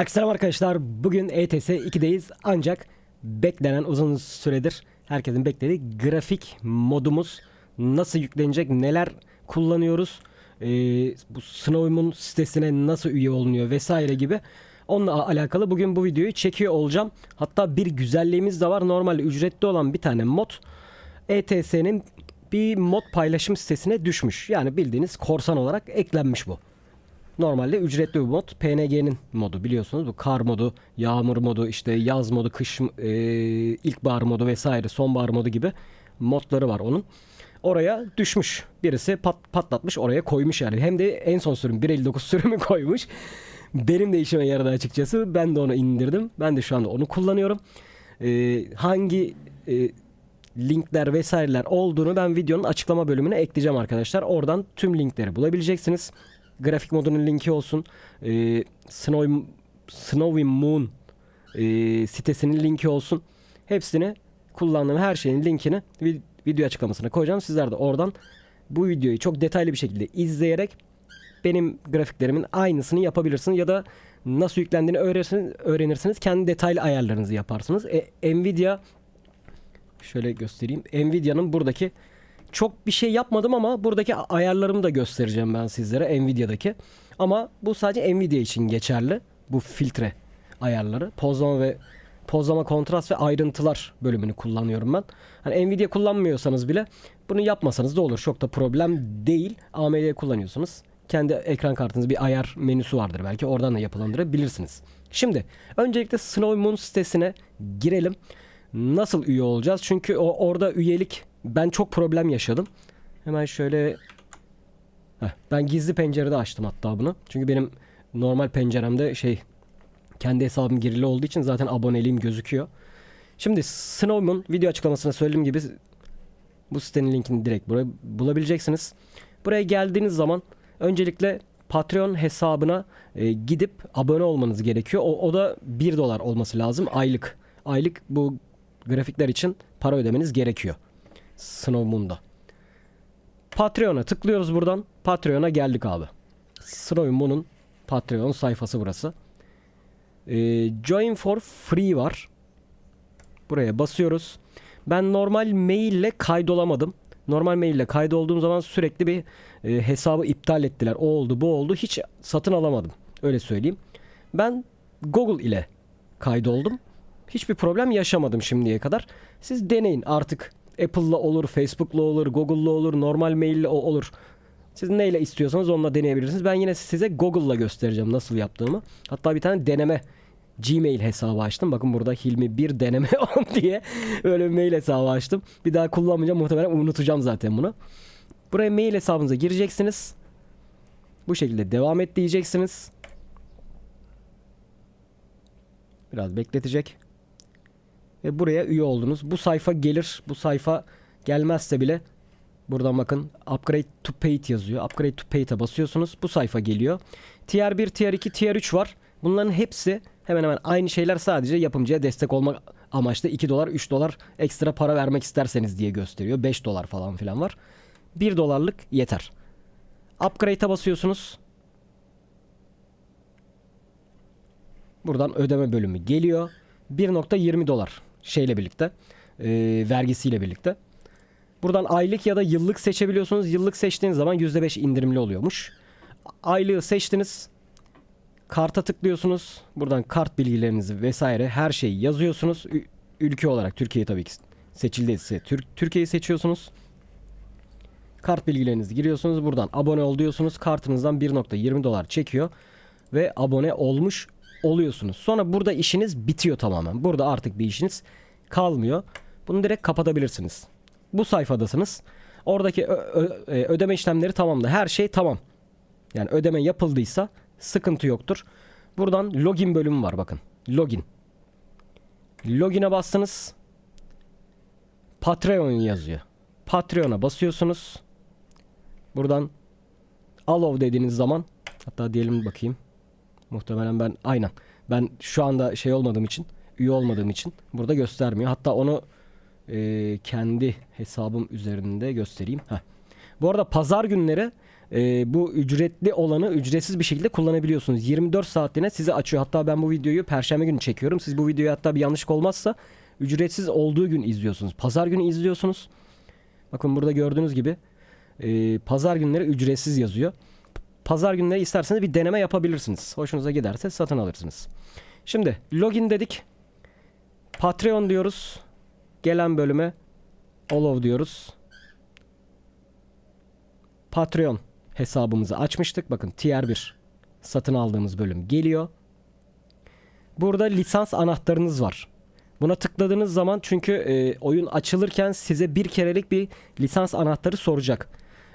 Selam arkadaşlar. Bugün ETS 2'deyiz. Ancak beklenen uzun süredir herkesin beklediği grafik modumuz nasıl yüklenecek, neler kullanıyoruz, bu Snowmoon sitesine nasıl üye olunuyor vesaire gibi onunla alakalı bugün bu videoyu çekiyor olacağım. Hatta bir güzelliğimiz de var. Normalde ücretli olan bir tane mod ETS'nin bir mod paylaşım sitesine düşmüş. Yani bildiğiniz korsan olarak eklenmiş bu. Normalde ücretli bir mod. PNG'nin modu biliyorsunuz. Bu kar modu, yağmur modu, işte yaz modu, kış, ilkbahar modu vesaire, sonbahar modu gibi modları var onun. Oraya düşmüş. Birisi patlatmış, oraya koymuş yani. Hem de en son sürüm 1.59 sürümü koymuş. Benim de işime yaradı açıkçası. Ben de onu indirdim. Ben de şu anda onu kullanıyorum. Hangi linkler vesaireler olduğunu ben videonun açıklama bölümüne ekleyeceğim arkadaşlar. Oradan tüm linkleri bulabileceksiniz. Grafik modunun linki olsun. Snowy Moon sitesinin linki olsun. Hepsini kullandığım her şeyin linkini video açıklamasına koyacağım. Sizler de oradan bu videoyu çok detaylı bir şekilde izleyerek benim grafiklerimin aynısını yapabilirsiniz ya da nasıl yüklendiğini öğrenirsiniz. Kendi detaylı ayarlarınızı yaparsınız. Nvidia şöyle göstereyim. Nvidia'nın buradaki çok bir şey yapmadım ama buradaki ayarlarımı da göstereceğim ben sizlere Nvidia'daki. Ama bu sadece Nvidia için geçerli. Bu filtre ayarları. Pozlama, kontrast ve ayrıntılar bölümünü kullanıyorum ben. Hani Nvidia kullanmıyorsanız bile bunu yapmasanız da olur. Çok da problem değil. AMD kullanıyorsunuz. Kendi ekran kartınızda bir ayar menüsü vardır belki. Oradan da yapılandırabilirsiniz. Şimdi öncelikle Snowy Moon sitesine girelim. Nasıl üye olacağız? Çünkü orada üyelik ben çok problem yaşadım. Hemen şöyle ben gizli pencerede açtım hatta bunu. Çünkü benim normal penceremde kendi hesabım girili olduğu için zaten aboneliğim gözüküyor. Şimdi Snowmoon video açıklamasına söylediğim gibi bu sitenin linkini direkt buraya bulabileceksiniz. Buraya geldiğiniz zaman öncelikle Patreon hesabına gidip abone olmanız gerekiyor. O da $1 olması lazım aylık. Aylık bu grafikler için para ödemeniz gerekiyor. Snowmoon'da. Patreon'a tıklıyoruz buradan. Patreon'a geldik abi. Snowmoon'un Patreon sayfası burası. Join for free var. Buraya basıyoruz. Ben normal mail ile kaydolamadım. Normal mail ile kaydolduğum zaman sürekli bir hesabı iptal ettiler. O oldu, bu oldu. Hiç satın alamadım. Öyle söyleyeyim. Ben Google ile kaydoldum. Hiçbir problem yaşamadım şimdiye kadar. Siz deneyin artık. Apple'la olur, Facebook'la olur, Google'la olur, normal mail'le olur. Siz neyle istiyorsanız onunla deneyebilirsiniz. Ben yine size Google'la göstereceğim nasıl yaptığımı. Hatta bir tane deneme Gmail hesabı açtım. Bakın burada Hilmi bir deneme 10 diye öyle bir mail hesabı açtım. Bir daha kullanmayacağım. Muhtemelen unutacağım zaten bunu. Buraya mail hesabınıza gireceksiniz. Bu şekilde devam et diyeceksiniz. Biraz bekletecek. Ve buraya üye oldunuz. Bu sayfa gelir. Bu sayfa gelmezse bile buradan bakın Upgrade to Paid yazıyor. Upgrade to Paid'e basıyorsunuz. Bu sayfa geliyor. Tier 1, Tier 2, Tier 3 var. Bunların hepsi hemen hemen aynı şeyler, sadece yapımcıya destek olmak amaçlı $2, $3 ekstra para vermek isterseniz diye gösteriyor. $5 falan filan var. $1'lık yeter. Upgrade'e basıyorsunuz. Buradan ödeme bölümü geliyor. $1.20 şeyle birlikte, vergisiyle birlikte. Buradan aylık ya da yıllık seçebiliyorsunuz. Yıllık seçtiğiniz zaman %5 indirimli oluyormuş. Aylığı seçtiniz. Karta tıklıyorsunuz. Buradan kart bilgilerinizi vesaire her şeyi yazıyorsunuz. Ülke olarak Türkiye tabii ki seçildiyse Türkiye'yi seçiyorsunuz. Kart bilgilerinizi giriyorsunuz. Buradan abone ol diyorsunuz. Kartınızdan $1.20 çekiyor ve abone olmuş oluyorsunuz. Sonra burada işiniz bitiyor tamamen. Burada artık bir işiniz kalmıyor. Bunu direkt kapatabilirsiniz. Bu sayfadasınız. Oradaki ödeme işlemleri tamamdı. Her şey tamam. Yani ödeme yapıldıysa sıkıntı yoktur. Buradan login bölümü var bakın. Login. Login'e bastınız. Patreon yazıyor. Patreon'a basıyorsunuz. Buradan allow dediğiniz zaman, hatta diyelim bakayım. Muhtemelen ben şu anda olmadığım için, üye olmadığım için burada göstermiyor. Hatta onu kendi hesabım üzerinde göstereyim. Bu arada pazar günleri Bu ücretli olanı ücretsiz bir şekilde kullanabiliyorsunuz. 24 saatliğine size açıyor. Hatta ben bu videoyu Perşembe günü çekiyorum. Siz bu videoyu hatta bir yanlışlık olmazsa ücretsiz olduğu gün izliyorsunuz. Pazar günü izliyorsunuz. Bakın burada gördüğünüz gibi pazar günleri ücretsiz yazıyor. Pazar günleri isterseniz bir deneme yapabilirsiniz. Hoşunuza giderse satın alırsınız. Şimdi login dedik. Patreon diyoruz. Gelen bölüme Olov diyoruz. Patreon hesabımızı açmıştık. Bakın tier 1 satın aldığımız bölüm geliyor. Burada lisans anahtarınız var. Buna tıkladığınız zaman çünkü oyun açılırken size bir kerelik bir lisans anahtarı soracak.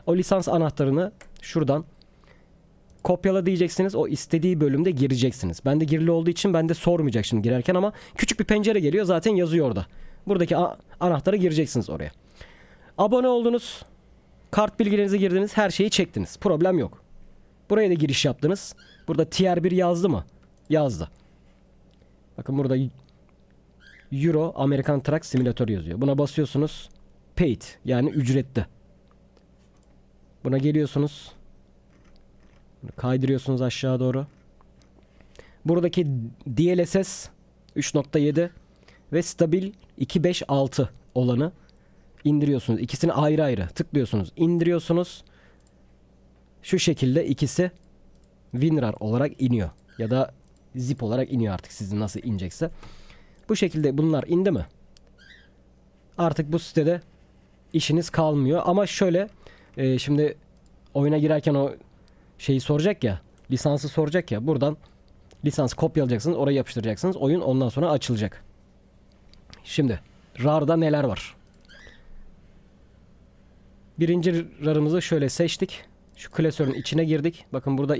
O lisans anahtarını şuradan kopyala diyeceksiniz. O istediği bölümde gireceksiniz. Bende girili olduğu için bende sormayacak şimdi girerken ama küçük bir pencere geliyor. Zaten yazıyor orada. Buradaki anahtarı gireceksiniz oraya. Abone oldunuz. Kart bilgilerinizi girdiniz. Her şeyi çektiniz. Problem yok. Buraya da giriş yaptınız. Burada tier 1 yazdı mı? Yazdı. Bakın burada Euro American Truck Simulator yazıyor. Buna basıyorsunuz. Paid yani ücretli. Buna geliyorsunuz. Kaydırıyorsunuz aşağı doğru. Buradaki DLSS 3.7 ve stabil 256 olanı indiriyorsunuz. İkisini ayrı ayrı tıklıyorsunuz. İndiriyorsunuz. Şu şekilde ikisi WinRAR olarak iniyor. Ya da zip olarak iniyor artık sizin nasıl inecekse. Bu şekilde bunlar indi mi? Artık bu sitede işiniz kalmıyor. Ama şöyle şimdi oyuna girerken o şeyi soracak ya. Lisansı soracak ya. Buradan lisans kopyalayacaksınız. Oraya yapıştıracaksınız. Oyun ondan sonra açılacak. Şimdi RAR'da neler var? Birinci RAR'ımızı şöyle seçtik. Şu klasörün içine girdik. Bakın burada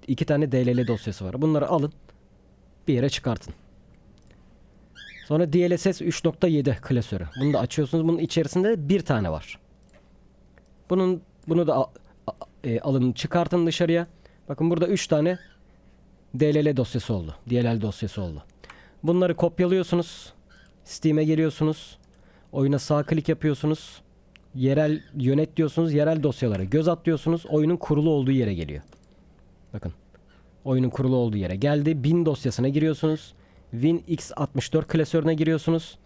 iki tane DLL dosyası var. Bunları alın. Bir yere çıkartın. Sonra DLSS 3.7 klasörü. Bunu da açıyorsunuz. Bunun içerisinde bir tane var. Bunu da alın çıkartın dışarıya. Bakın burada 3 tane DLL dosyası oldu. DLL dosyası oldu. Bunları kopyalıyorsunuz. Steam'e geliyorsunuz. Oyuna sağ klik yapıyorsunuz. Yerel yönet diyorsunuz. Yerel dosyalara göz atlıyorsunuz. Oyunun kurulu olduğu yere geliyor. Bakın. Oyunun kurulu olduğu yere geldi. Bin dosyasına giriyorsunuz. WinX64 klasörüne giriyorsunuz.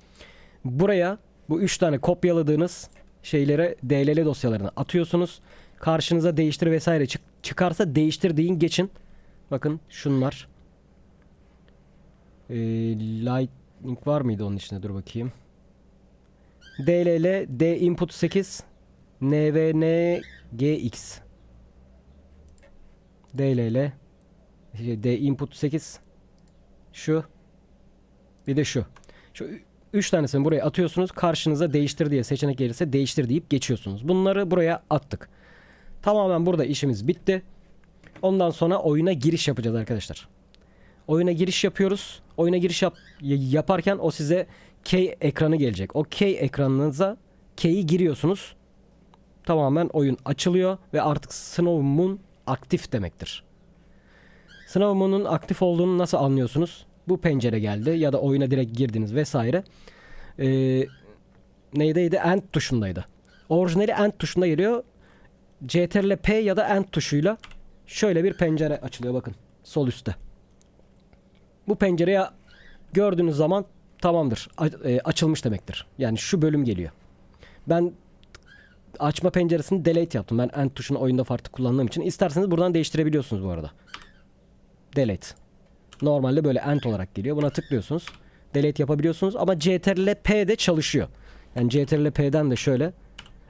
Buraya bu 3 tane kopyaladığınız şeylere DLL dosyalarını atıyorsunuz. Karşınıza değiştir vesaire çıkarsa değiştir deyin geçin. Bakın şunlar. Lightning var mıydı onun içinde? Dur bakayım. DLL D input 8 NVNGX DLL D input 8 şu bir de şu 3 tanesini buraya atıyorsunuz. Karşınıza değiştir diye seçenek gelirse değiştir deyip geçiyorsunuz. Bunları buraya attık. Tamamen burada işimiz bitti. Ondan sonra oyuna giriş yapacağız arkadaşlar. Oyuna giriş yapıyoruz. Oyuna giriş yaparken o size key ekranı gelecek. O key ekranınıza key'i giriyorsunuz. Tamamen oyun açılıyor ve artık Snow Moon aktif demektir. Snow Moon'un aktif olduğunu nasıl anlıyorsunuz? Bu pencere geldi ya da oyuna direkt girdiniz vesaire. Neydeydi? End tuşundaydı. Orijinali End tuşunda geliyor. CTRL P ya da End tuşuyla şöyle bir pencere açılıyor bakın. Sol üstte. Bu pencereyi gördüğünüz zaman tamamdır. Açılmış demektir. Yani şu bölüm geliyor. Ben açma penceresini delete yaptım. Ben End tuşunu oyunda farklı kullandığım için. İsterseniz buradan değiştirebiliyorsunuz bu arada. Delete. Normalde böyle End olarak geliyor. Buna tıklıyorsunuz. Delete yapabiliyorsunuz ama CTRL P de çalışıyor. Yani CTRL P'den de şöyle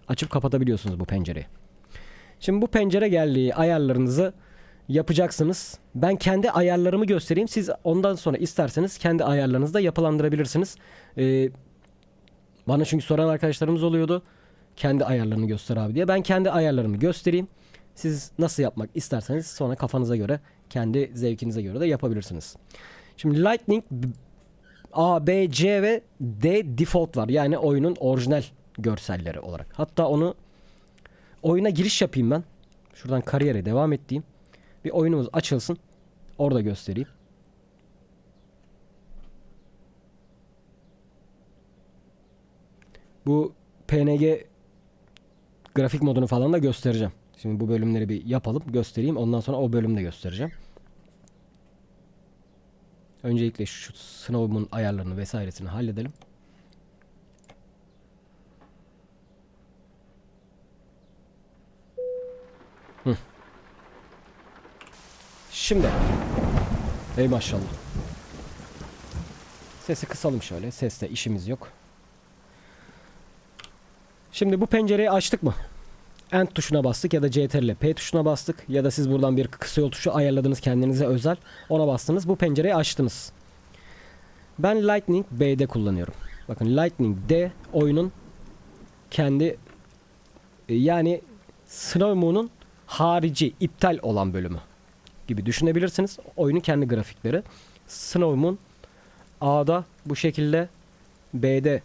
açıp kapatabiliyorsunuz bu pencereyi. Şimdi bu pencere geldiği ayarlarınızı yapacaksınız. Ben kendi ayarlarımı göstereyim. Siz ondan sonra isterseniz kendi ayarlarınızı da yapılandırabilirsiniz. Bana çünkü soran arkadaşlarımız oluyordu. Kendi ayarlarını göster abi diye. Ben kendi ayarlarımı göstereyim. Siz nasıl yapmak isterseniz sonra kafanıza göre, kendi zevkinize göre de yapabilirsiniz. Şimdi Lightning A, B, C ve D default var. Yani oyunun orijinal görselleri olarak. Hatta onu oyuna giriş yapayım ben. Şuradan kariyere devam ettiğim. Bir oyunumuz açılsın. Orada göstereyim. Bu PNG grafik modunu falan da göstereceğim. Şimdi bu bölümleri bir yapalım, göstereyim. Ondan sonra o bölümü de göstereceğim. Öncelikle şu sınavımın ayarlarını vesairesini halledelim. Şimdi. Ey maşallah. Sesi kısalım şöyle. Sesle işimiz yok. Şimdi bu pencereyi açtık mı? End tuşuna bastık ya da CTRL P tuşuna bastık ya da siz buradan bir kısa yol tuşu ayarladınız kendinize özel. Ona bastınız. Bu pencereyi açtınız. Ben Lightning B'de kullanıyorum. Bakın Lightning D oyunun kendi yani Snow Moon'un harici iptal olan bölümü gibi düşünebilirsiniz. Oyunun kendi grafikleri. Snow Moon A'da bu şekilde, B'de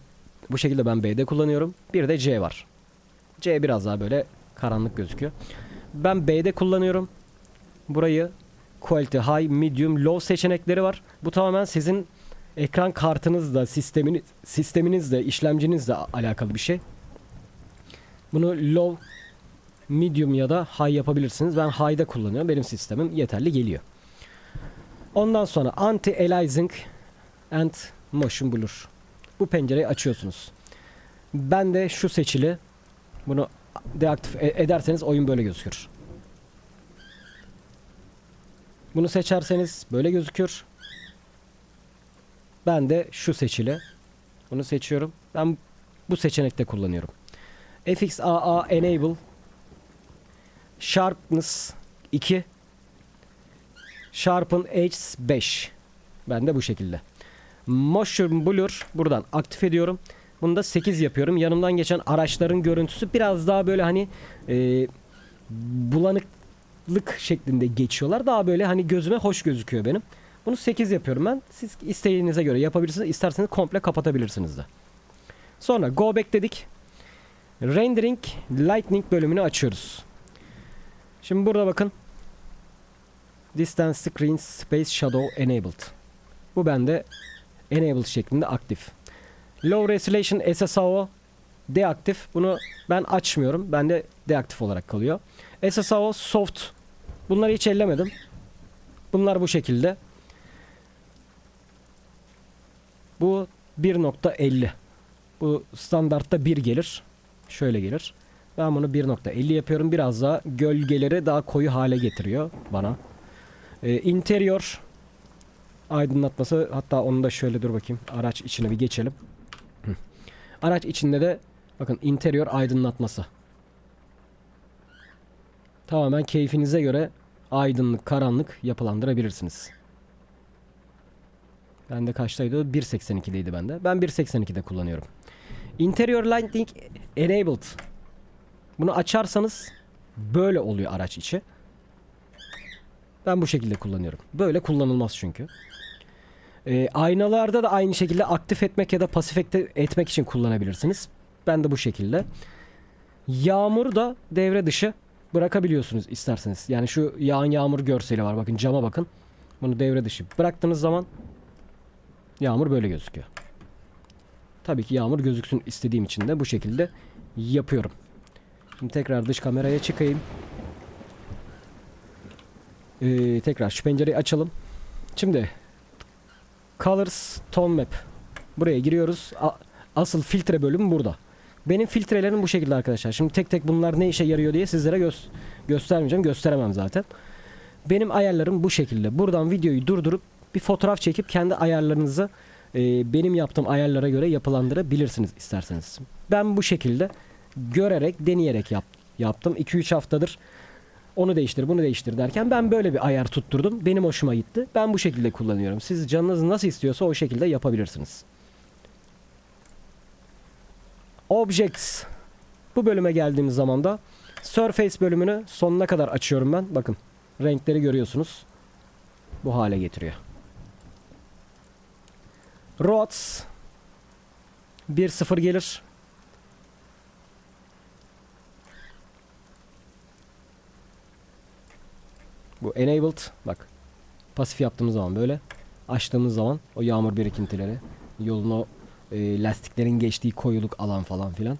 bu şekilde, ben B'de kullanıyorum. Bir de C var. C biraz daha böyle karanlık gözüküyor. Ben B'de kullanıyorum. Burayı Quality High, Medium, Low seçenekleri var. Bu tamamen sizin ekran kartınızla, sisteminizle, işlemcinizle alakalı bir şey. Bunu Low, Medium ya da High yapabilirsiniz. Ben High'da kullanıyorum. Benim sistemim yeterli geliyor. Ondan sonra Anti-Aliasing and Motion Blur. Bu pencereyi açıyorsunuz. Ben de şu seçili. Bunu deaktif ederseniz oyun böyle gözükür. Bunu seçerseniz böyle gözükür. Ben de şu seçili. Bunu seçiyorum. Ben bu seçenekte kullanıyorum. FXAA Enable Sharpness 2 Sharpen Edges 5. Ben de bu şekilde. Motion Blur buradan aktif ediyorum. Bunu da 8 yapıyorum. Yanımdan geçen araçların görüntüsü biraz daha böyle hani bulanıklık şeklinde geçiyorlar. Daha böyle hani gözüme hoş gözüküyor benim. Bunu 8 yapıyorum ben. Siz isteğinize göre yapabilirsiniz. İsterseniz komple kapatabilirsiniz de. Sonra Go Back dedik. Rendering Lightning bölümünü açıyoruz. Şimdi burada bakın. Distance Screen Space Shadow Enabled. Bu bende Enabled şeklinde aktif. Low Resolution SSAO deaktif. Bunu ben açmıyorum. Bende deaktif olarak kalıyor. SSAO Soft. Bunları hiç ellemedim. Bunlar bu şekilde. Bu 1.50. Bu standartta 1 gelir. Şöyle gelir. Ben bunu 1.50 yapıyorum. Biraz daha gölgeleri daha koyu hale getiriyor bana. Interior aydınlatması, hatta onu da şöyle dur bakayım. Araç içine bir geçelim. Araç içinde de bakın interior aydınlatması. Tamamen keyfinize göre aydınlık, karanlık yapılandırabilirsiniz. Bende kaçtaydı? 1.82'deydi bende. Ben 1.82'de kullanıyorum. Interior Lighting Enabled. Bunu açarsanız böyle oluyor araç içi. Ben bu şekilde kullanıyorum. Böyle kullanılmaz çünkü. Aynalarda da aynı şekilde aktif etmek ya da pasif etmek için kullanabilirsiniz. Ben de bu şekilde. Yağmur da devre dışı bırakabiliyorsunuz isterseniz. Yani şu yağan yağmur görseli var. Bakın cama bakın. Bunu devre dışı bıraktığınız zaman yağmur böyle gözüküyor. Tabii ki yağmur gözüksün istediğim için de bu şekilde yapıyorum. Şimdi tekrar dış kameraya çıkayım. Tekrar şu pencereyi açalım. Şimdi Colors Tone Map. Buraya giriyoruz. Asıl filtre bölümü burada. Benim filtrelerim bu şekilde arkadaşlar. Şimdi tek tek bunlar ne işe yarıyor diye sizlere göstermeyeceğim. Gösteremem zaten. Benim ayarlarım bu şekilde. Buradan videoyu durdurup bir fotoğraf çekip kendi ayarlarınızı benim yaptığım ayarlara göre yapılandırabilirsiniz isterseniz. Ben bu şekilde görerek, deneyerek yaptım. 2-3 haftadır onu değiştir, bunu değiştir derken ben böyle bir ayar tutturdum. Benim hoşuma gitti. Ben bu şekilde kullanıyorum. Siz canınız nasıl istiyorsa o şekilde yapabilirsiniz. Objects. Bu bölüme geldiğimiz zaman da Surface bölümünü sonuna kadar açıyorum ben. Bakın renkleri görüyorsunuz. Bu hale getiriyor. Roads 1.0 gelir. Bu enabled, bak pasif yaptığımız zaman böyle, açtığımız zaman o yağmur birikintileri, yolun o lastiklerin geçtiği koyuluk alan falan filan,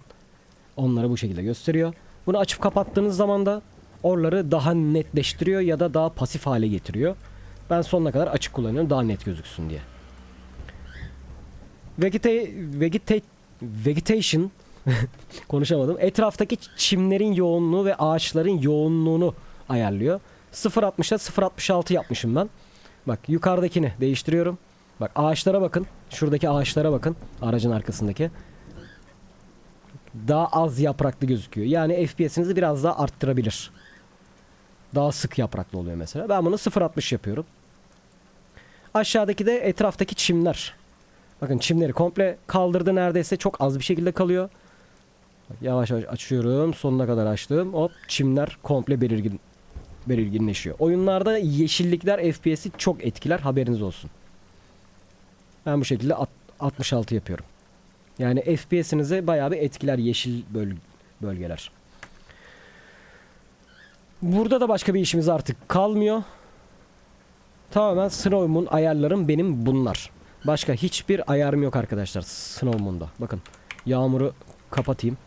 onları bu şekilde gösteriyor. Bunu açıp kapattığınız zaman da oraları daha netleştiriyor ya da daha pasif hale getiriyor. Ben sonuna kadar açık kullanıyorum daha net gözüksün diye. Vegetation konuşamadım. Etraftaki çimlerin yoğunluğu ve ağaçların yoğunluğunu ayarlıyor. 0.60'da 0.66 yapmışım ben. Bak yukarıdakini değiştiriyorum. Bak ağaçlara bakın. Şuradaki ağaçlara bakın. Aracın arkasındaki. Daha az yapraklı gözüküyor. Yani FPS'inizi biraz daha arttırabilir. Daha sık yapraklı oluyor mesela. Ben bunu 0.60 yapıyorum. Aşağıdaki de etraftaki çimler. Bakın çimleri komple kaldırdı neredeyse. Çok az bir şekilde kalıyor. Bak, yavaş yavaş açıyorum. Sonuna kadar açtım. Hop çimler komple belirginleşiyor. Oyunlarda yeşillikler FPS'i çok etkiler. Haberiniz olsun. Ben bu şekilde 66 yapıyorum. Yani FPS'inizi bayağı bir etkiler yeşil bölgeler. Burada da başka bir işimiz artık kalmıyor. Tamamen Snow Moon ayarlarım benim bunlar. Başka hiçbir ayarım yok arkadaşlar Snow Moon'da. Bakın yağmuru kapatayım.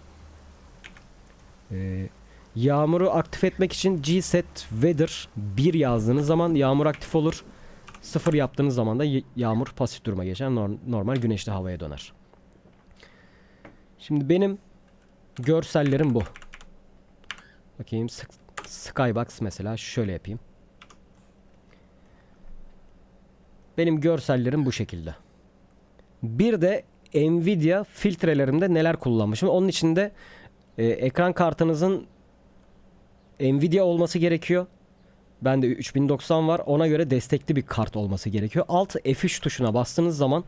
Yağmuru aktif etmek için gset weather 1 yazdığınız zaman yağmur aktif olur. 0 yaptığınız zaman da yağmur pasif duruma geçer. Normal güneşli havaya döner. Şimdi benim görsellerim bu. Bakayım Skybox mesela şöyle yapayım. Benim görsellerim bu şekilde. Bir de Nvidia filtrelerimde neler kullanmışım. Onun için de ekran kartınızın Nvidia olması gerekiyor. Bende 3090 var. Ona göre destekli bir kart olması gerekiyor. Alt F3 tuşuna bastığınız zaman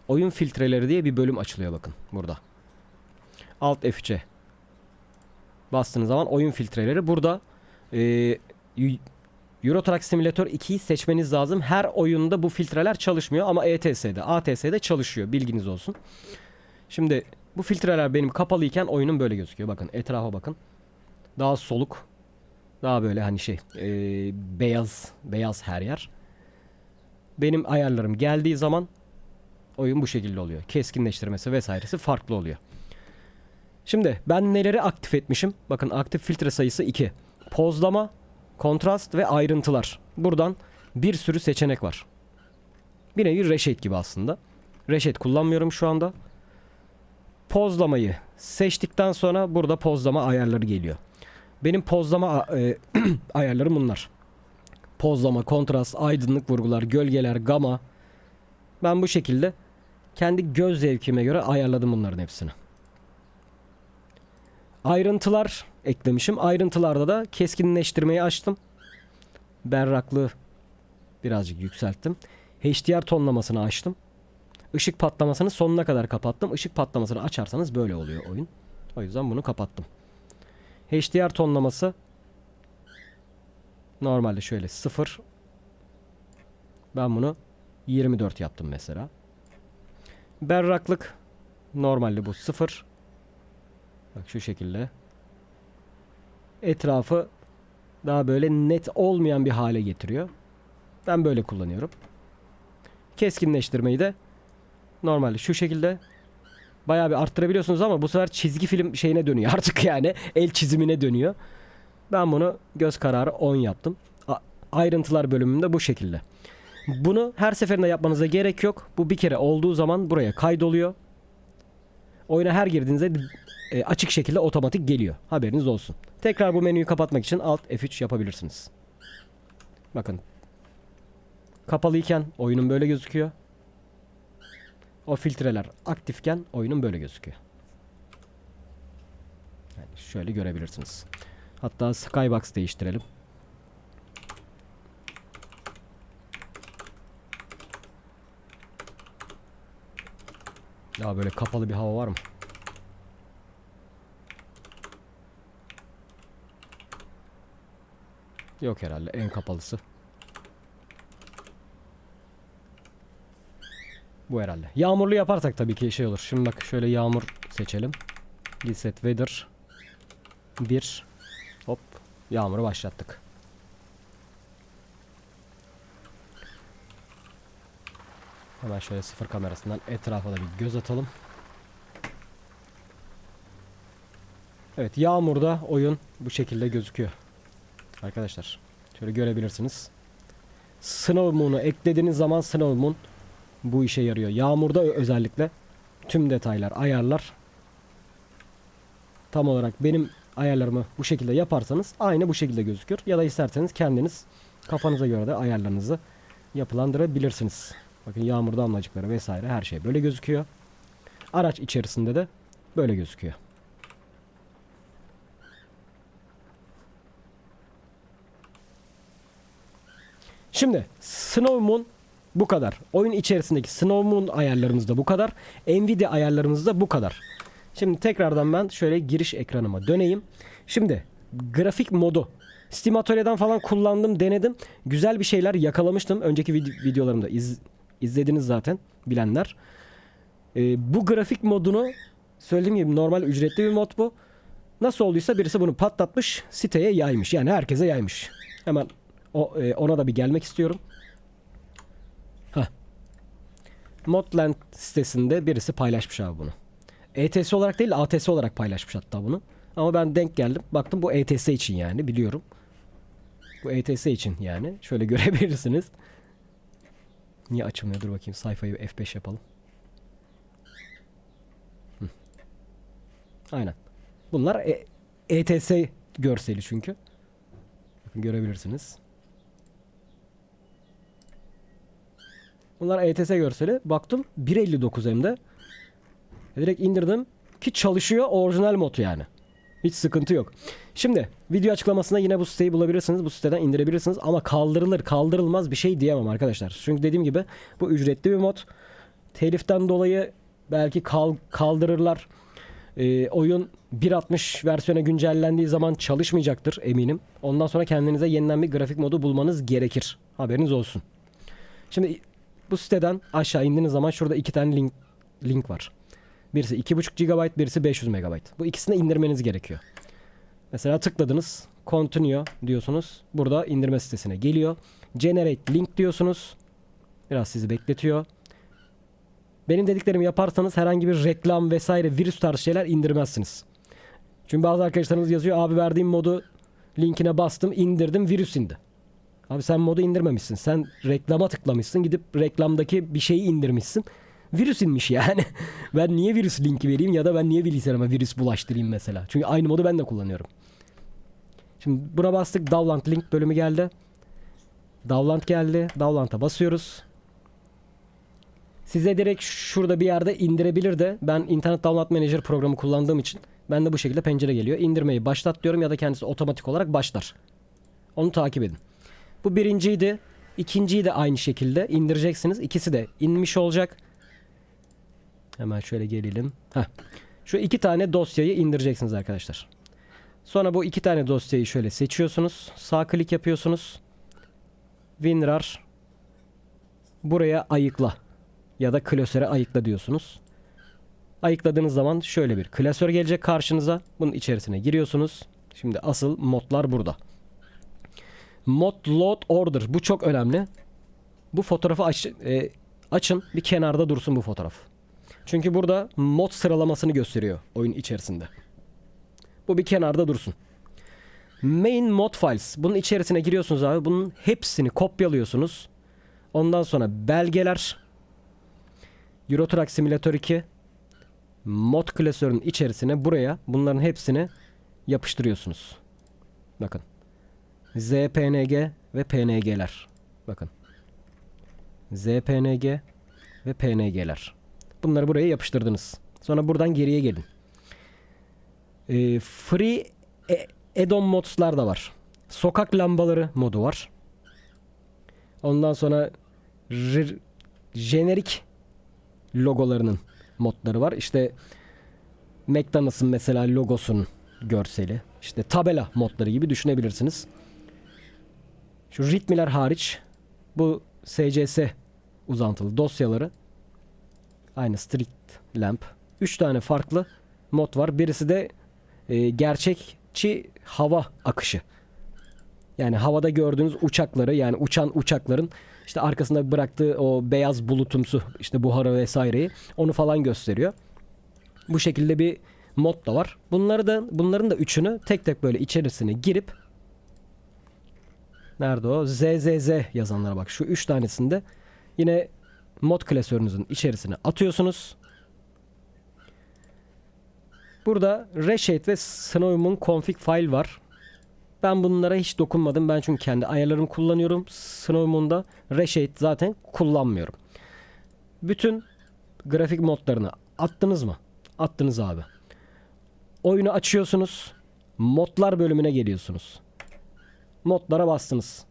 oyun filtreleri diye bir bölüm açılıyor bakın burada. Alt F3'e bastığınız zaman oyun filtreleri burada. Euro Truck Simulator 2'yi seçmeniz lazım. Her oyunda bu filtreler çalışmıyor ama ETS'de, ATS'de çalışıyor. Bilginiz olsun. Şimdi bu filtreler benim kapalıyken oyunum böyle gözüküyor. Bakın etrafa bakın. Daha soluk. Daha böyle hani beyaz her yer. Benim ayarlarım geldiği zaman oyun bu şekilde oluyor. Keskinleştirmesi vesairesi farklı oluyor. Şimdi ben neleri aktif etmişim? Bakın aktif filtre sayısı 2. Pozlama, kontrast ve ayrıntılar. Buradan bir sürü seçenek var. Bir nevi reshade gibi aslında. Reshade kullanmıyorum şu anda. Pozlamayı seçtikten sonra burada pozlama ayarları geliyor. Benim pozlama ayarlarım bunlar. Pozlama, kontrast, aydınlık vurgular, gölgeler, gama. Ben bu şekilde kendi göz zevkime göre ayarladım bunların hepsini. Ayrıntılar eklemişim. Ayrıntılarda da keskinleştirmeyi açtım. Berraklığı birazcık yükselttim. HDR tonlamasını açtım. Işık patlamasını sonuna kadar kapattım. Işık patlamasını açarsanız böyle oluyor oyun. O yüzden bunu kapattım. HDR tonlaması normalde şöyle 0. Ben bunu 24 yaptım mesela. Berraklık normalde bu 0. Bak şu şekilde. Etrafı daha böyle net olmayan bir hale getiriyor. Ben böyle kullanıyorum. Keskinleştirmeyi de normalde şu şekilde bayağı bir arttırabiliyorsunuz ama bu sefer çizgi film şeyine dönüyor artık yani. El çizimine dönüyor. Ben bunu göz kararı 10 yaptım. Ayrıntılar bölümünde bu şekilde. Bunu her seferinde yapmanıza gerek yok. Bu bir kere olduğu zaman buraya kaydoluyor. Oyuna her girdiğinizde açık şekilde otomatik geliyor. Haberiniz olsun. Tekrar bu menüyü kapatmak için Alt F3 yapabilirsiniz. Bakın. Kapalıyken oyunun böyle gözüküyor. O filtreler aktifken oyunun böyle gözüküyor. Yani şöyle görebilirsiniz. Hatta Skybox değiştirelim. Daha böyle kapalı bir hava var mı? Yok herhalde en kapalısı. Bu herhalde. Yağmurlu yaparsak tabii ki şey olur. Şimdi bak şöyle yağmur seçelim. Reset weather 1. Hop. Yağmuru başlattık. Hemen şöyle sıfır kamerasından etrafa da bir göz atalım. Evet yağmurda oyun bu şekilde gözüküyor. Arkadaşlar şöyle görebilirsiniz. Snow Moon'u eklediğiniz zaman Snow Moon bu işe yarıyor. Yağmurda özellikle tüm detaylar, ayarlar tam olarak benim ayarlarımı bu şekilde yaparsanız aynı bu şekilde gözükür. Ya da isterseniz kendiniz kafanıza göre de ayarlarınızı yapılandırabilirsiniz. Bakın yağmur damlacıkları vesaire her şey böyle gözüküyor. Araç içerisinde de böyle gözüküyor. Şimdi Snow Moon bu kadar. Oyun içerisindeki Snow Moon ayarlarımız da bu kadar. Nvidia ayarlarımız da bu kadar. Şimdi tekrardan ben şöyle giriş ekranıma döneyim. Şimdi grafik modu. Steam Atölyeden falan kullandım, denedim. Güzel bir şeyler yakalamıştım. Önceki videolarımda izlediniz zaten bilenler. Bu grafik modunu söylediğim gibi normal ücretli bir mod bu. Nasıl olduysa birisi bunu patlatmış, siteye yaymış. Yani herkese yaymış. Hemen ona da bir gelmek istiyorum. Modland sitesinde birisi paylaşmış abi bunu. ETS olarak değil ATS olarak paylaşmış hatta bunu. Ama ben denk geldim. Baktım bu ETS için yani biliyorum. Bu ETS için yani. Şöyle görebilirsiniz. Niye açılmıyor? Dur bakayım sayfayı F5 yapalım. Aynen. Bunlar ETS görseli çünkü. Bakın görebilirsiniz. Bunlar ETS görseli. Baktım 1.59 hem de. Direkt indirdim ki çalışıyor, orijinal mod yani. Hiç sıkıntı yok. Şimdi video açıklamasında yine bu siteyi bulabilirsiniz. Bu siteden indirebilirsiniz ama kaldırılır kaldırılmaz bir şey diyemem arkadaşlar. Çünkü dediğim gibi bu ücretli bir mod. Teliften dolayı belki kaldırırlar. Oyun 1.60 versiyona güncellendiği zaman çalışmayacaktır eminim. Ondan sonra kendinize yeniden bir grafik modu bulmanız gerekir. Haberiniz olsun. Şimdi bu siteden aşağı indiğiniz zaman şurada iki tane link var. Birisi 2.5 GB, birisi 500 MB. Bu ikisini indirmeniz gerekiyor. Mesela tıkladınız. Continue diyorsunuz. Burada indirme sitesine geliyor. Generate link diyorsunuz. Biraz sizi bekletiyor. Benim dediklerimi yaparsanız herhangi bir reklam vesaire virüs tarzı şeyler indirmezsiniz. Çünkü bazı arkadaşlarımız yazıyor. Abi verdiğim modu linkine bastım, indirdim, virüs indi. Abi sen modu indirmemişsin. Sen reklama tıklamışsın. Gidip reklamdaki bir şeyi indirmişsin. Virüs inmiş yani. Ben niye virüs linki vereyim ya da ben niye bilgisayarıma virüs bulaştırayım mesela. Çünkü aynı modu ben de kullanıyorum. Şimdi buna bastık. Download link bölümü geldi. Download geldi. Download'a basıyoruz. Size direkt şurada bir yerde indirebilir de ben internet download manager programı kullandığım için ben de bu şekilde pencere geliyor. İndirmeyi başlat diyorum ya da kendisi otomatik olarak başlar. Onu takip edin. Bu birinciydi. İkinciyi de aynı şekilde indireceksiniz. İkisi de inmiş olacak. Hemen şöyle gelelim. Şu iki tane dosyayı indireceksiniz arkadaşlar. Sonra bu iki tane dosyayı şöyle seçiyorsunuz. Sağ klik yapıyorsunuz. WinRAR. Buraya ayıkla. Ya da klasöre ayıkla diyorsunuz. Ayıkladığınız zaman şöyle bir klasör gelecek karşınıza. Bunun içerisine giriyorsunuz. Şimdi asıl modlar burada. Mod load order. Bu çok önemli. Bu fotoğrafı açın. Bir kenarda dursun bu fotoğraf. Çünkü burada mod sıralamasını gösteriyor oyun içerisinde. Bu bir kenarda dursun. Main mod files. Bunun içerisine giriyorsunuz abi. Bunun hepsini kopyalıyorsunuz. Ondan sonra belgeler. Euro Truck Simulator 2 mod klasörün içerisine buraya bunların hepsini yapıştırıyorsunuz. Bakın. ZPNG ve PNG'ler. Bakın. ZPNG ve PNG'ler. Bunları buraya yapıştırdınız. Sonra buradan geriye gelin. Free add-on mods'lar da var. Sokak lambaları modu var. Ondan sonra jenerik logolarının modları var. İşte McDonald's'ın mesela logosunun görseli. İşte tabela modları gibi düşünebilirsiniz. Şu ritmiler hariç bu SCS uzantılı dosyaları aynı Street Lamp. 3 tane farklı mod var. Birisi de gerçekçi hava akışı. Yani havada gördüğünüz uçakları, yani uçan uçakların işte arkasında bıraktığı o beyaz bulutumsu işte buharı vesaireyi onu falan gösteriyor. Bu şekilde bir mod da var. Bunların da üçünü tek tek böyle içerisine girip Nerede o? ZZZ yazanlara bak. Şu 3 tanesinde yine mod klasörünüzün içerisine atıyorsunuz. Burada Reshade ve Snowman config file var. Ben bunlara hiç dokunmadım. Ben çünkü kendi ayarlarımı kullanıyorum. Snowman'da Reshade zaten kullanmıyorum. Bütün grafik modlarını attınız mı? Attınız abi. Oyunu açıyorsunuz. Modlar bölümüne geliyorsunuz. Modlara bastınız.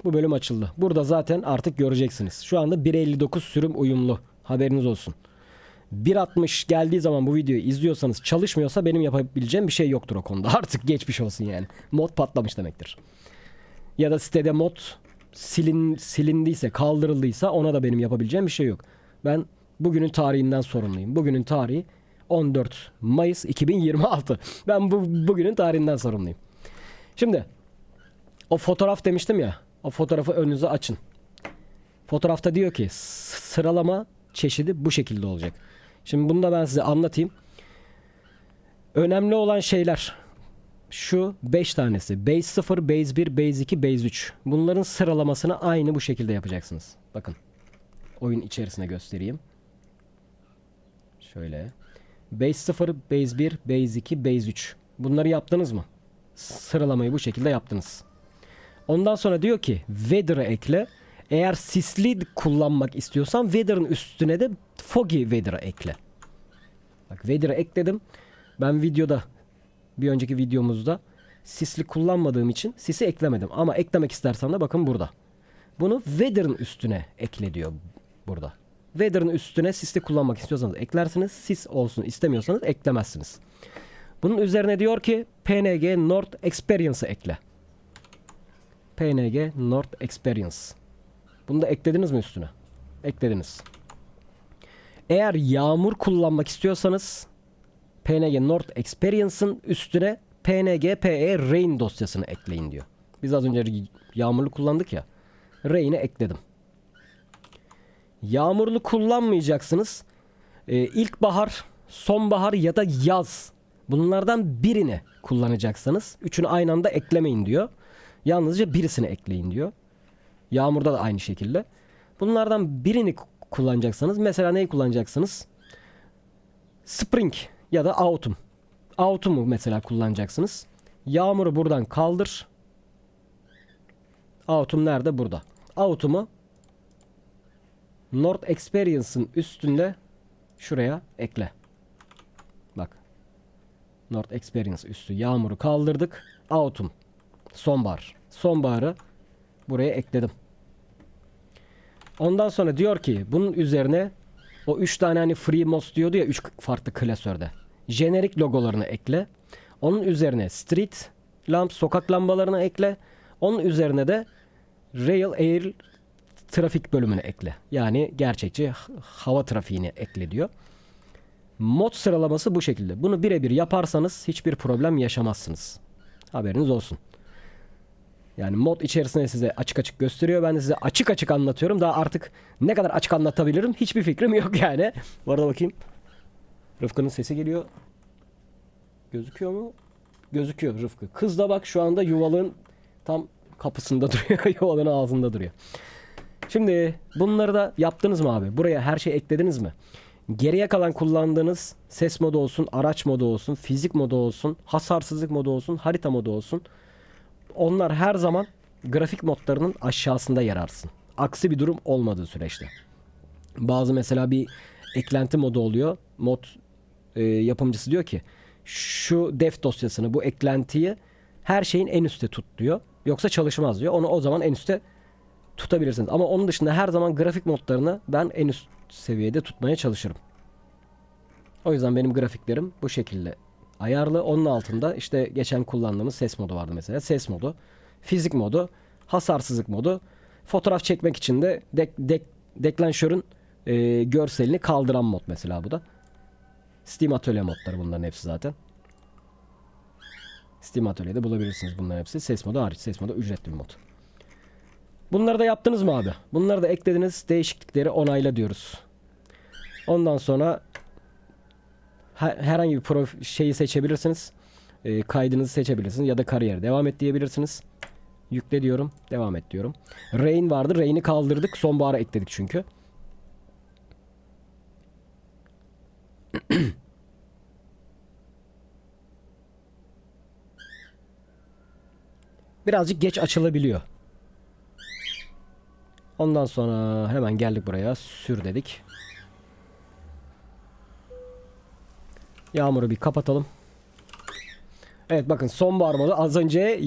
Bu bölüm açıldı. Burada zaten artık göreceksiniz. Şu anda 1.59 sürüm uyumlu. Haberiniz olsun. 1.60 geldiği zaman bu videoyu izliyorsanız çalışmıyorsa benim yapabileceğim bir şey yoktur o konuda. Artık geçmiş olsun yani. Mod patlamış demektir. Ya da sitede mod silindiyse, kaldırıldıysa ona da benim yapabileceğim bir şey yok. Ben bugünün tarihinden sorumluyum. Bugünün tarihi 14 Mayıs 2026. Ben bugünün tarihinden sorumluyum. Şimdi o fotoğraf demiştim ya. O fotoğrafı önünüze açın. Fotoğrafta diyor ki sıralama çeşidi bu şekilde olacak. Şimdi bunu da ben size anlatayım. Önemli olan şeyler şu 5 tanesi. Base 0, Base 1, Base 2, Base 3. Bunların sıralamasını aynı bu şekilde yapacaksınız. Bakın. Oyun içerisine göstereyim. Şöyle. Base 0, Base 1, Base 2, Base 3. Bunları yaptınız mı? Sıralamayı bu şekilde yaptınız. Ondan sonra diyor ki Weather'ı ekle. Eğer sisli kullanmak istiyorsan Weather'ın üstüne de Foggy Weather'ı ekle. Bak Weather'ı ekledim. Ben videoda bir önceki videomuzda sisli kullanmadığım için sisi eklemedim. Ama eklemek istersen de bakın burada. Bunu Weather'ın üstüne ekle diyor burada. Weather'ın üstüne sisli kullanmak istiyorsanız eklersiniz. Sis olsun istemiyorsanız eklemezsiniz. Bunun üzerine diyor ki PNG North Experience'ı ekle. PNG North Experience. Bunu da eklediniz mi üstüne? Eklediniz. Eğer yağmur kullanmak istiyorsanız PNG North Experience'ın üstüne PNG PE Rain dosyasını ekleyin diyor. Biz az önce yağmurlu kullandık ya. Rain'i ekledim. Yağmurlu kullanmayacaksınız. İlkbahar, sonbahar ya da yaz. Bunlardan birini kullanacaksanız üçünü aynı anda eklemeyin diyor. Yalnızca birisini ekleyin diyor. Yağmurda da aynı şekilde. Bunlardan birini kullanacaksanız mesela neyi kullanacaksınız? Spring ya da Autumn. Autumn'u mesela kullanacaksınız. Yağmuru buradan kaldır. Autumn nerede? Burada. Autumn'u North Experience'ın üstünde şuraya ekle. Bak. North Experience üstü. Yağmuru kaldırdık. Autumn. Sonbahar. Sonbaharı buraya ekledim. Ondan sonra diyor ki bunun üzerine o 3 tane hani free mods diyordu ya 3 farklı klasörde. Jenerik logolarını ekle. Onun üzerine street lamp sokak lambalarını ekle. Onun üzerine de rail air trafik bölümünü ekle. Yani gerçekçi hava trafiğini ekle diyor. Mod sıralaması bu şekilde. Bunu birebir yaparsanız hiçbir problem yaşamazsınız. Haberiniz olsun. Yani mod içerisinde size açık açık gösteriyor. Ben de size açık açık anlatıyorum. Daha artık ne kadar açık anlatabilirim hiçbir fikrim yok yani. Bu arada bakayım. Rıfkı'nın sesi geliyor. Gözüküyor mu? Gözüküyor Rıfkı. Kız da bak şu anda yuvalığın tam kapısında duruyor. Yuvalığın ağzında duruyor. Şimdi bunları da yaptınız mı abi? Buraya her şeyi eklediniz mi? Geriye kalan kullandığınız ses modu olsun, araç modu olsun, fizik modu olsun, hasarsızlık modu olsun, harita modu olsun. Onlar her zaman grafik modlarının aşağısında yer alsın. Aksi bir durum olmadığı süreçte. Bazı mesela bir eklenti modu oluyor. Mod yapımcısı diyor ki şu def dosyasını, bu eklentiyi her şeyin en üstte tut diyor. Yoksa çalışmaz diyor. Onu o zaman en üstte tutabilirsiniz. Ama onun dışında her zaman grafik modlarını ben en üst seviyede tutmaya çalışırım. O yüzden benim grafiklerim bu şekilde ayarlı. Onun altında işte geçen kullandığımız ses modu vardı mesela. Ses modu, fizik modu, hasarsızlık modu. Fotoğraf çekmek için de deklanşörün görselini kaldıran mod mesela bu da. Steam Atölye modları bunların hepsi zaten. Steam Atölye'de bulabilirsiniz bunların hepsi. Ses modu hariç. Ses modu ücretli bir mod. Bunları da yaptınız mı abi? Bunları da eklediniz. Değişiklikleri onayla diyoruz. Ondan sonra herhangi bir şeyi seçebilirsiniz. Kaydınızı seçebilirsiniz ya da kariyere devam et diyebilirsiniz. Yükle diyorum. Devam et diyorum. Rain vardı. Rain'i kaldırdık. Sonbahara ekledik çünkü. Birazcık geç açılabiliyor. Ondan sonra hemen geldik buraya. Sür dedik. Yağmuru bir kapatalım. Evet bakın sonbahar modu. Az önce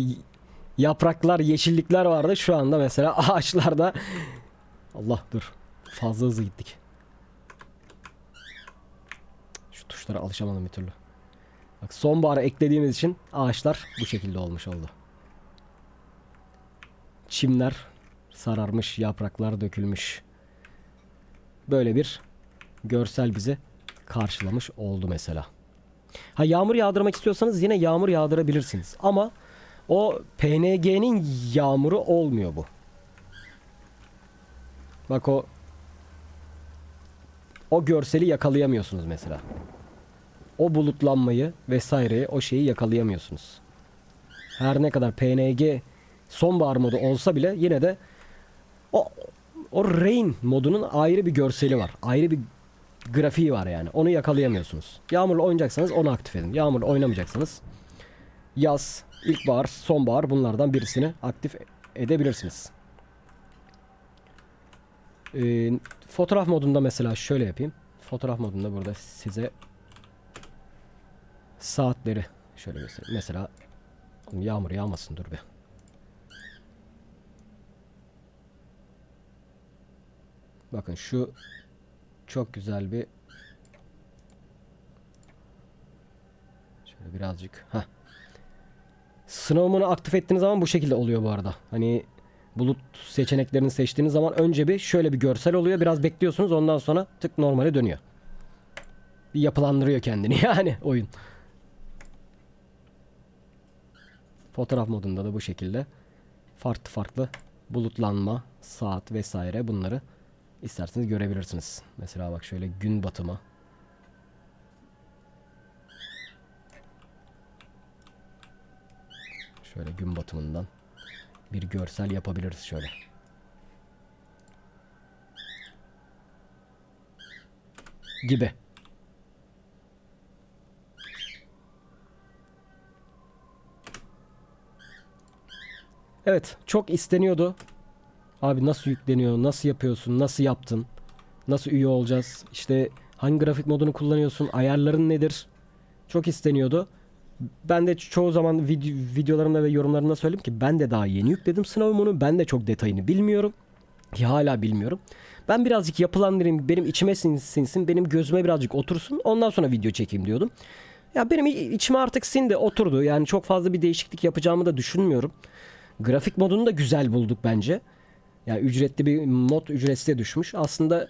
yapraklar, yeşillikler vardı. Şu anda mesela ağaçlarda. Allah dur. Fazla hızlı gittik. Şu tuşlara alışamadım bir türlü. Bak sonbahara eklediğimiz için ağaçlar bu şekilde olmuş oldu. Çimler sararmış, yapraklar dökülmüş. Böyle bir görsel bizi karşılamış oldu mesela. Ha yağmur yağdırmak istiyorsanız yine yağmur yağdırabilirsiniz. Ama o PNG'nin yağmuru olmuyor bu. Bak o görseli yakalayamıyorsunuz mesela. O bulutlanmayı vesaireyi o şeyi yakalayamıyorsunuz. Her ne kadar PNG sonbahar modu olsa bile yine de o rain modunun ayrı bir görseli var. Ayrı bir grafiği var yani. Onu yakalayamıyorsunuz. Yağmurla oynayacaksanız onu aktif edin. Yağmurla oynamayacaksanız yaz, ilkbahar, sonbahar bunlardan birisini aktif edebilirsiniz. Fotoğraf modunda mesela şöyle yapayım. Fotoğraf modunda burada size saatleri şöyle göstereyim. Mesela yağmur yağmasın dur be. Bakın şu çok güzel bir şöyle birazcık Snowman'ı aktif ettiğiniz zaman bu şekilde oluyor bu arada. Hani bulut seçeneklerini seçtiğiniz zaman önce bir şöyle bir görsel oluyor. Biraz bekliyorsunuz ondan sonra tık normale dönüyor. Bir yapılandırıyor kendini yani oyun. Fotoğraf modunda da bu şekilde farklı farklı bulutlanma, saat vesaire bunları isterseniz görebilirsiniz. Mesela bak şöyle gün batımı. Şöyle gün batımından bir görsel yapabiliriz şöyle. Gibi. Evet, çok isteniyordu. Abi nasıl yükleniyor, nasıl yapıyorsun, nasıl yaptın, nasıl üye olacağız, işte hangi grafik modunu kullanıyorsun, ayarların nedir? Çok isteniyordu. Ben de çoğu zaman videolarımda ve yorumlarımda söyleyeyim ki ben de daha yeni yükledim sınavımı. Ben de çok detayını bilmiyorum. Ki hala bilmiyorum. Ben birazcık yapılandırayım, benim içime sinsin, benim gözüme birazcık otursun. Ondan sonra video çekeyim diyordum. Ya benim içime artık sindi, oturdu. Yani çok fazla bir değişiklik yapacağımı da düşünmüyorum. Grafik modunu da güzel bulduk bence. Yani ücretli bir mod ücretsize düşmüş. Aslında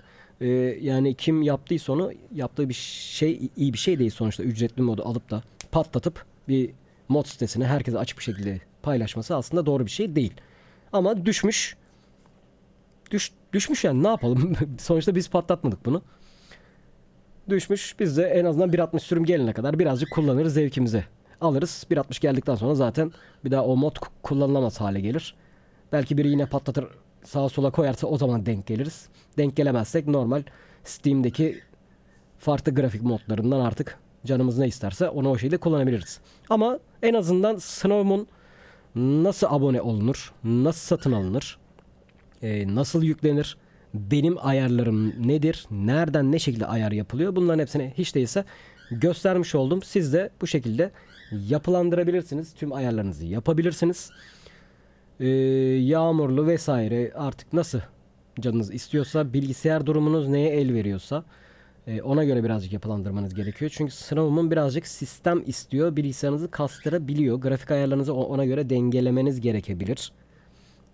yani kim yaptıysa onu yaptığı bir şey iyi bir şey değil sonuçta. Ücretli modu alıp da patlatıp bir mod sitesine herkese açık bir şekilde paylaşması aslında doğru bir şey değil. Ama düşmüş. Düşmüş yani ne yapalım? Sonuçta biz patlatmadık bunu. Düşmüş. Biz de en azından 1.60 sürüm gelene kadar birazcık kullanırız zevkimize. Alırız. 1.60 geldikten sonra zaten bir daha o mod kullanılamaz hale gelir. Belki biri yine patlatır sağa sola koyarsa o zaman denk geliriz. Denk gelemezsek normal Steam'deki farklı grafik modlarından artık canımız ne isterse onu o şekilde kullanabiliriz. Ama en azından Snowmoon nasıl abone olunur, nasıl satın alınır, nasıl yüklenir, benim ayarlarım nedir, nereden ne şekilde ayar yapılıyor bunların hepsini hiç değilse göstermiş oldum. Siz de bu şekilde yapılandırabilirsiniz. Tüm ayarlarınızı yapabilirsiniz. Yağmurlu vesaire artık nasıl canınız istiyorsa, bilgisayar durumunuz neye el veriyorsa ona göre birazcık yapılandırmanız gerekiyor. Çünkü sınavımın birazcık sistem istiyor. Bilgisayarınızı kastırabiliyor. Grafik ayarlarınızı ona göre dengelemeniz gerekebilir.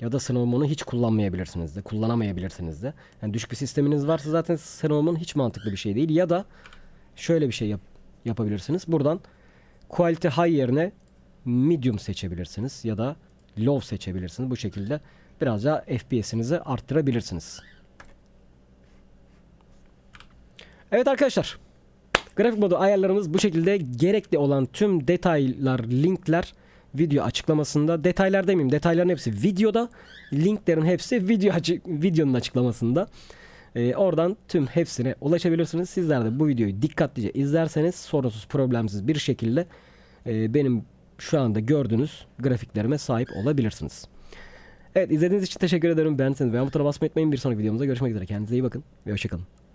Ya da sınavımını hiç kullanmayabilirsiniz de, kullanamayabilirsiniz de. Yani düşük bir sisteminiz varsa zaten sınavımın hiç mantıklı bir şey değil. Ya da şöyle bir şey yapabilirsiniz. Buradan Quality High yerine Medium seçebilirsiniz. Ya da Low seçebilirsiniz. Bu şekilde biraz daha FPS'inizi arttırabilirsiniz. Evet arkadaşlar. Grafik modu ayarlarımız bu şekilde. Gerekli olan tüm detaylar, linkler video açıklamasında. Detaylar demeyeyim. Detayların hepsi videoda. Linklerin hepsi videonun açıklamasında. Oradan tüm hepsine ulaşabilirsiniz. Sizler de bu videoyu dikkatlice izlerseniz sorunsuz problemsiz bir şekilde benim şu anda gördüğünüz grafiklerime sahip olabilirsiniz. Evet, izlediğiniz için teşekkür ederim. Beğendiyseniz beğen butonuna basmayı unutmayın. Bir sonraki videomuzda görüşmek üzere. Kendinize iyi bakın ve hoşçakalın.